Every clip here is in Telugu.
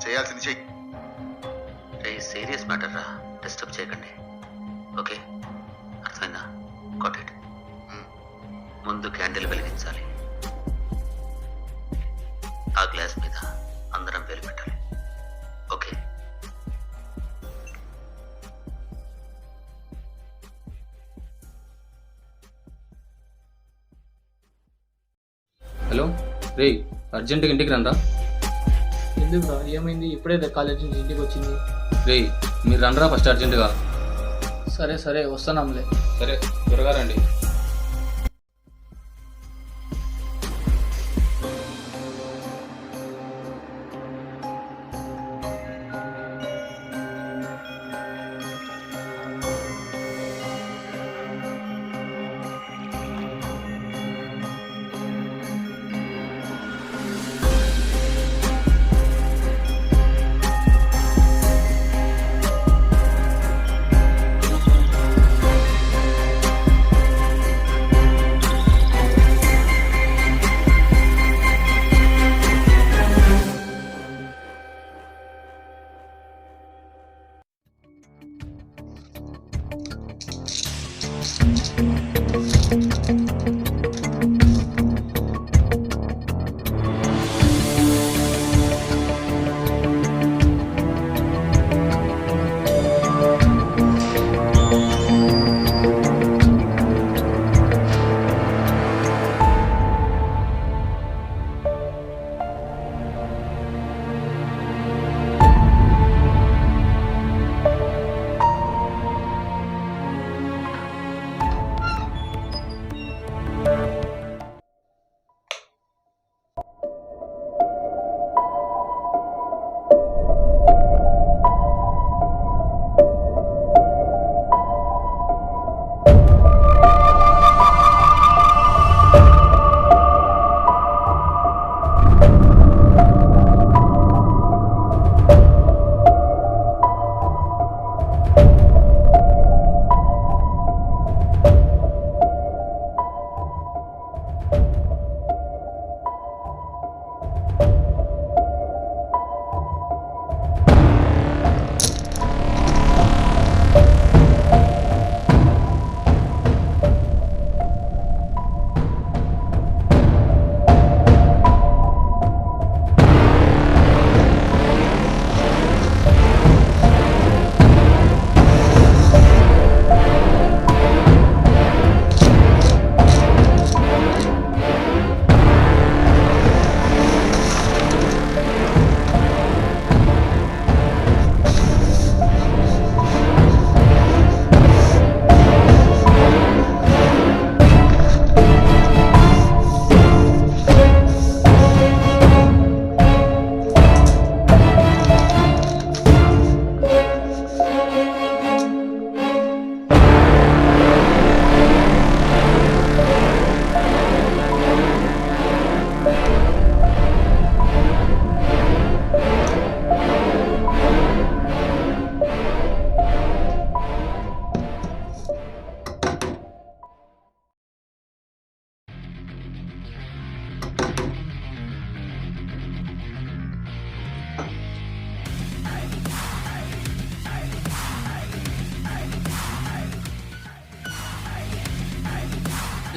చేయాల్సింది చెయ్యి. సీరియస్ మ్యాటర్ రా, డిస్టర్బ్ చేయకండి. ఓకే, అర్థమైందా? Got it. ముందు క్యాండిల్ వెలిగించాలి. ఆ గ్లాస్ మీద అందరం వేలు పెట్టాలి. ఓకే. హలో రే, అర్జెంటుగా ఇంటికి రండి. ఎందుకురా, ఏమైంది? ఇప్పుడే కాలేజ్ నుంచి ఇంటికి వచ్చింది. రే మీరు రండిరా ఫస్ట్ అర్జెంటుగా. సరే సరే వస్తున్నాంలే. సరే త్వరగా రండి.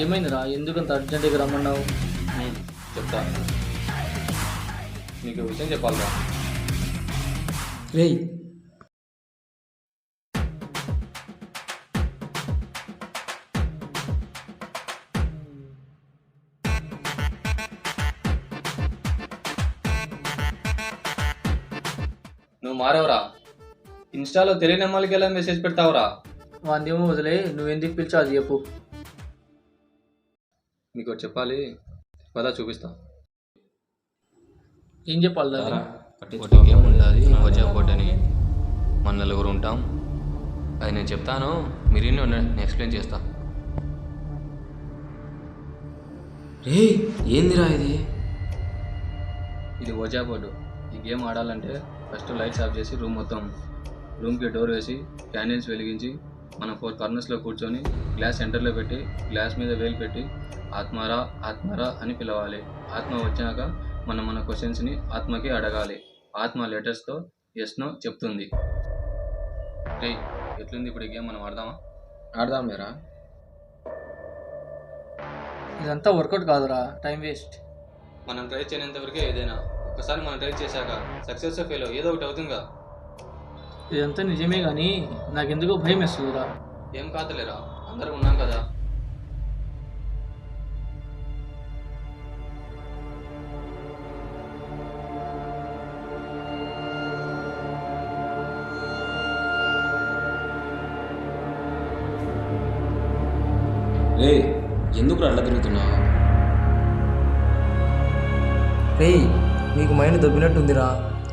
ఏమైందిరా, ఎందుకంత అర్జెంటుగా రమ్మన్నావు? చెప్తా, మీకు విషయం చెప్పాలిరా. రేయ్, నువ్వు మారవరా? ఇన్స్టాలో తెలియని అమ్మాయిలకి ఎలా మెసేజ్ పెడతావురా? వాందేమో వదిలే, నువ్వెందుకు పిలిచావు అది చెప్పు. మీకు ఒకటి చెప్పాలి, పదా చూపిస్తా. ఏం చెప్పాలి దాన్ని? ఒకటి గేమ్ ఉంటుంది, వజా బోర్డ్ అని. మన నలుగురు ఉంటాం. అది నేను చెప్తాను, మీరు నేను ఎక్స్ప్లెయిన్ చేస్తా. రే ఏందిరా ఇది? ఇది వజా బోర్డు. ఈ గేమ్ ఆడాలంటే ఫస్ట్ లైట్స్ ఆఫ్ చేసి రూమ్కి డోర్ వేసి క్యాండిల్స్ వెలిగించి మనం 4 కార్నర్స్లో కూర్చొని గ్లాస్ సెంటర్లో పెట్టి గ్లాస్ మీద వేలు పెట్టి ఆత్మారా ఆత్మారా అని పిలవాలి. ఆత్మ వచ్చాక మన క్వశ్చన్స్ని ఆత్మకి అడగాలి. ఆత్మ లెటర్స్తో ఎస్నో చెప్తుంది. రేయ్, ఎట్లుంది ఇప్పుడు ఈ గేమ్? మనం ఆడదామా? ఆడదాం లేరా? ఇదంతా వర్కౌట్ కాదురా, టైం వేస్ట్. మనం ట్రై చేయనంత వరకే ఏదైనా. ఒకసారి మనం ట్రై చేశాక సక్సెస్ ఫెయిల్ ఏదో ఒకటి అవుతుందిగా. ఇదంతా నిజమే కానీ నాకెందుకో భయం వేస్తుందిరా. ఏం కాదులేరా, అందరం ఉన్నాం కదా. రే, ఎందుకు అడ్డ తిరుగుతున్నావు? రేయ్, మీకు మైండ్ దొబ్బినట్టుందిరా.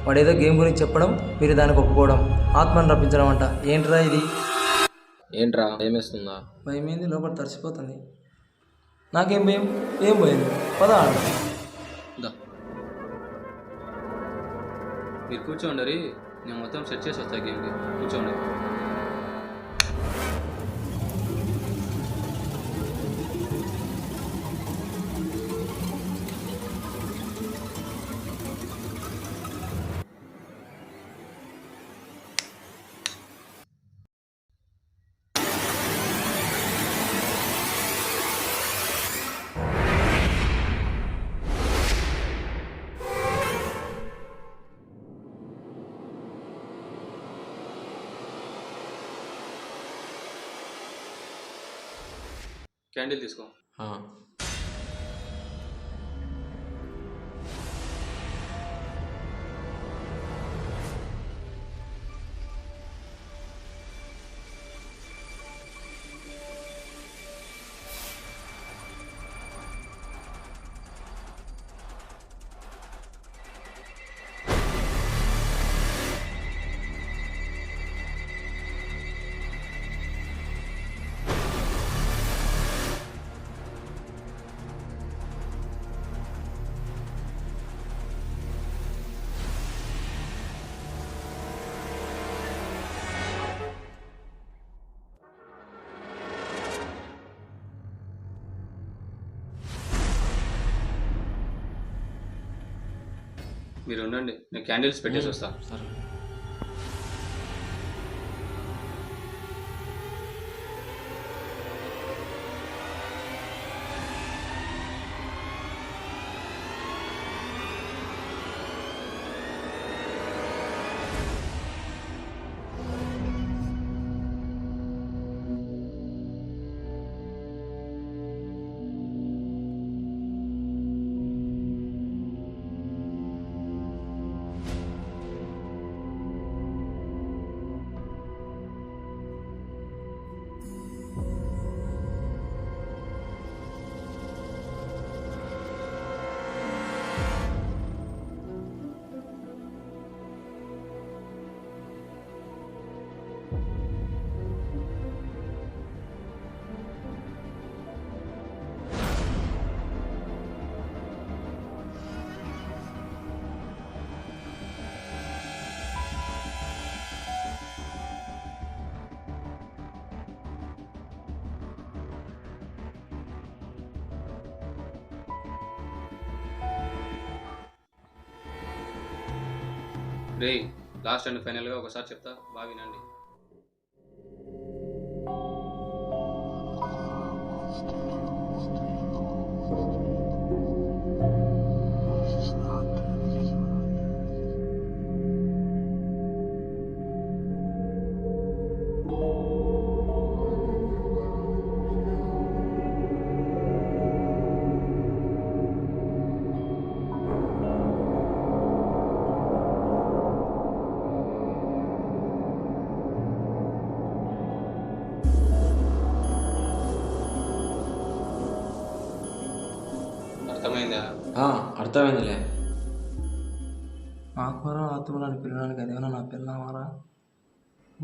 వాడేదో గేమ్ గురించి చెప్పడం, మీరు దానికి ఒప్పుకోవడం, ఆత్మను రప్పించడం అంట. ఏంట్రా ఇది? ఏంట్రా, ఏమేస్తుందా? భయమేంది, లోపల తడిసిపోతుంది. నాకేం భయం? ఏం భయం? పద ఆడదాం. దా, మీరు కూర్చోండి, నేను మొత్తం సెట్ చేసి వస్తా గేమ్కి. కూర్చోండి. క్యాండిల్ తీసుకో. ఆ, మీరు ఉండండి, నేను క్యాండిల్స్ పెట్టేసి వస్తా. సరే. రేయ్, లాస్ట్ అండ్ ఫైనల్గా ఒకసారి చెప్తా, బాగా వినండి. అర్థమైందా? అర్థమైందిలే. ఆత్మరా ఆత్మలు అని పిల్లడానికి అదేమన్నా నా పిల్లమారా?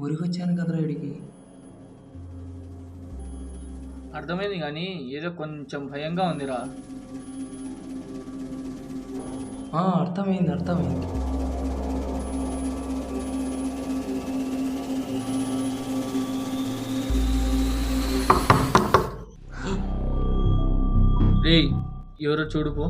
ఊరికి వచ్చాను కదరా ఇడికి. అర్థమైంది కానీ ఏదో కొంచెం భయంగా ఉందిరా. అర్థమైంది. రేయ్, ఎవరో చూడుపో.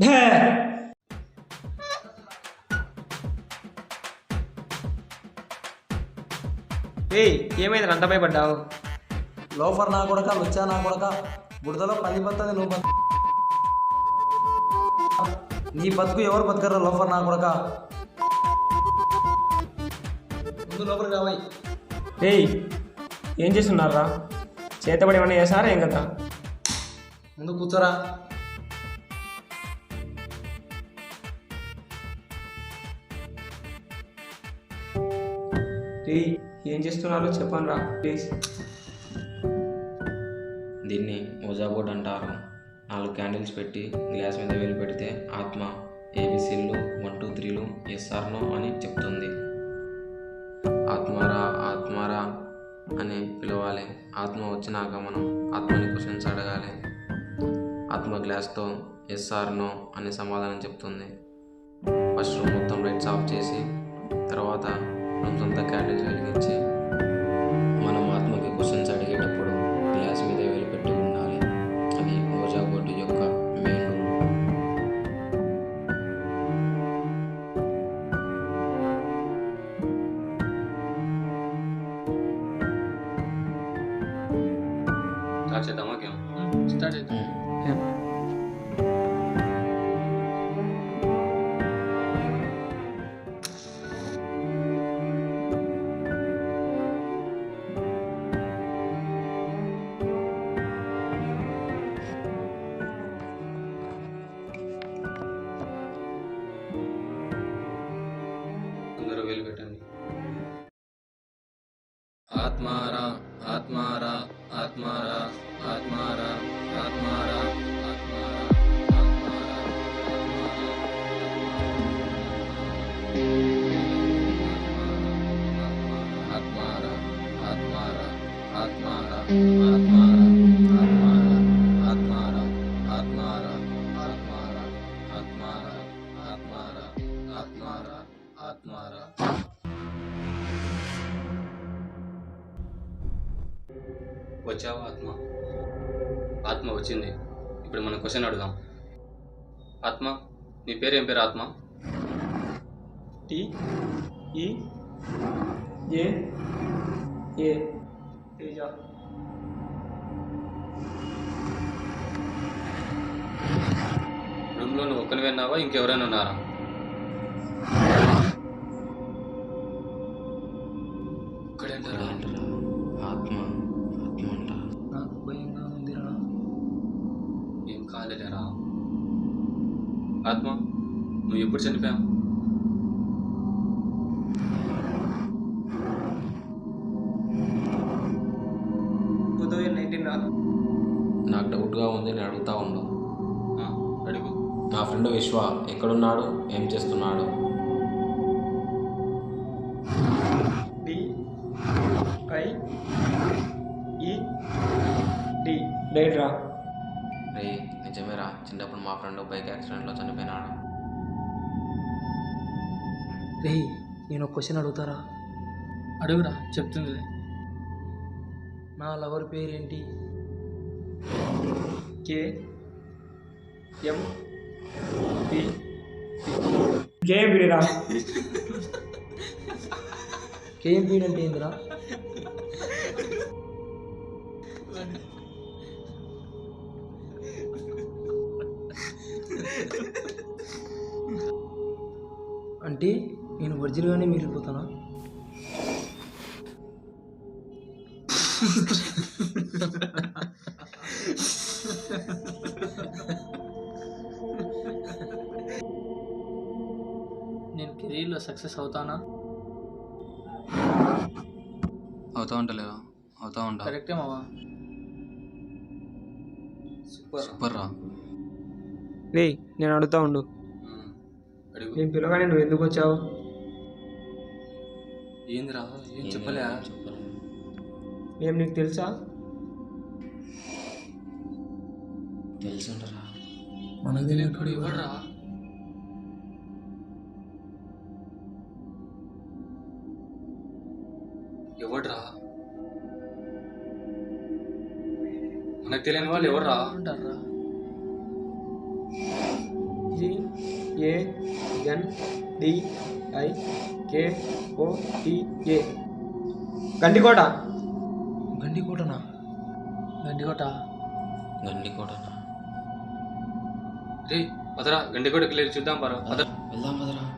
ఏయ్ ఏమైంది అంత భయపడ్డావు? లోఫర్ నా కొడక, లుచ్చా నా కొడక, బుడదలో పని బతుంది నువ్వు నీ బతుకు ఎవరు బతకరా లోఫర్ నా కొడక. ముందు లోపలికి రావాయి. ఏయ్ ఏం చేస్తున్నారా? చేతబడి ఏమన్నా చేసారా ఏం కదా? ముందు కూర్చోరా. ఏయ్ ఏం చేస్తున్నారో చెప్పండి రా ప్లీజ్. దీన్ని ఓజా బోర్డ్ అంటారు. 4 క్యాండిల్స్ పెట్టి గ్లాస్ మీద వేలు పెడితే ఆత్మ ఏబిసిలు 1 2 3లు ఎస్ఆర్ నో అని చెప్తుంది. ఆత్మారా ఆత్మారా అని పిలవాలి. ఆత్మ వచ్చినాక మనం ఆత్మని క్వశ్చన్స్ అడగాలి. ఆత్మ గ్లాస్తో ఎస్ఆర్ నో అని సమాధానం చెప్తుంది. ఫస్ట్ రూమ్ మొత్తం లైట్స్ ఆఫ్ చేసి తర్వాత రూమ్స్ అంతా క్యాండిల్స్ వెలిగించి మనం ఆత్మకి క్వశ్చన్స్ అడిగేటప్పుడు గ్లాస్ మీద వేలు పెట్టి ఉండాలి. అది ఓజా బోర్డు యొక్క మెయిన్ రూల్. స్టార్ట్ చేద్దామా గేమ్? స్టార్ట్ అవుతుంది. అందరూ వేలు పెట్టండి. ఆత్మారా ఆత్మారా ఆత్మారా ఆత్మారా ఆత్మారా ఆత్మారా ఆత్మారా ఆత్మారా ఆత్మారా ఆత్మారా ఆత్మారా ఆత్మారా ఆత్మారా ఆత్మారా ఆత్మారా ఆత్మారా ఆత్మారా ఆత్మారా. వచ్చావా ఆత్మ? ఆత్మ వచ్చింది. ఇప్పుడు మనం క్వశ్చన్ అడుగుదాం. ఆత్మ, నీ పేరు ఏం పేరు ఆత్మ? టి ఈ ఏ ఏ తేజ. రూమ్లో నువ్వు ఒక్కని విన్నావా, ఇంకెవరైనా ఉన్నారా? ఒక్కడేంటారా? ఆత్మ ఆత్మ అంట. నాకు భయంగా ఉందిరా. ఏం కాలేరా ఆత్మ, నువ్వు ఎప్పుడు చనిపోయావు? నాకు డౌట్గా ఉంది, నేను అడుగుతా ఉండు. అడుగు. నా ఫ్రెండ్ విశ్వ ఎక్కడున్నాడు, ఏం చేస్తున్నాడు? డి ఐ ఈ డి డైట్ రా. రే నిజమేరా, చిన్నప్పుడు మా ఫ్రెండ్ బైక్ యాక్సిడెంట్లో చనిపోయినాడు. రే నేను ఒక క్వశ్చన్ అడుగుతారా? అడుగురా చెప్తుంది. నా లవర్ పేరేంటి? కే ఎం పి గేమ్ విడిరా. కేఎంపీ అంటే ఏందిరా? అంటే నేను ఒరిజినల్గానే మిగిలిపోతానా? నేను కెరీర్లో సక్సెస్ అవుతానా? అవుతా ఉంటలేదా? అవుతా ఉంటా. కరెక్టే మావా. సూపర్ రా. రే నేను అడుగుతా ఉండు. అడుగు. నేను పిలవగానే నువ్వు ఎందుకు వచ్చావు? ఏందిరా, ఏం చెప్పలే? మేము నీకు తెలుసా? తెలుసుంటరా. మనకు తెలియదు. ఎవడ్రా? ఎవడ్రా? మనకు తెలియని వాళ్ళు ఎవర్రా? అంటారా? GANDIKOTA. గండికోట. గండికోటనా? గండికోట. గండికోటనా? రే పదరా గండికోటకి వెళ్ళి చూద్దాం పరా. వెళ్దాం పదరా.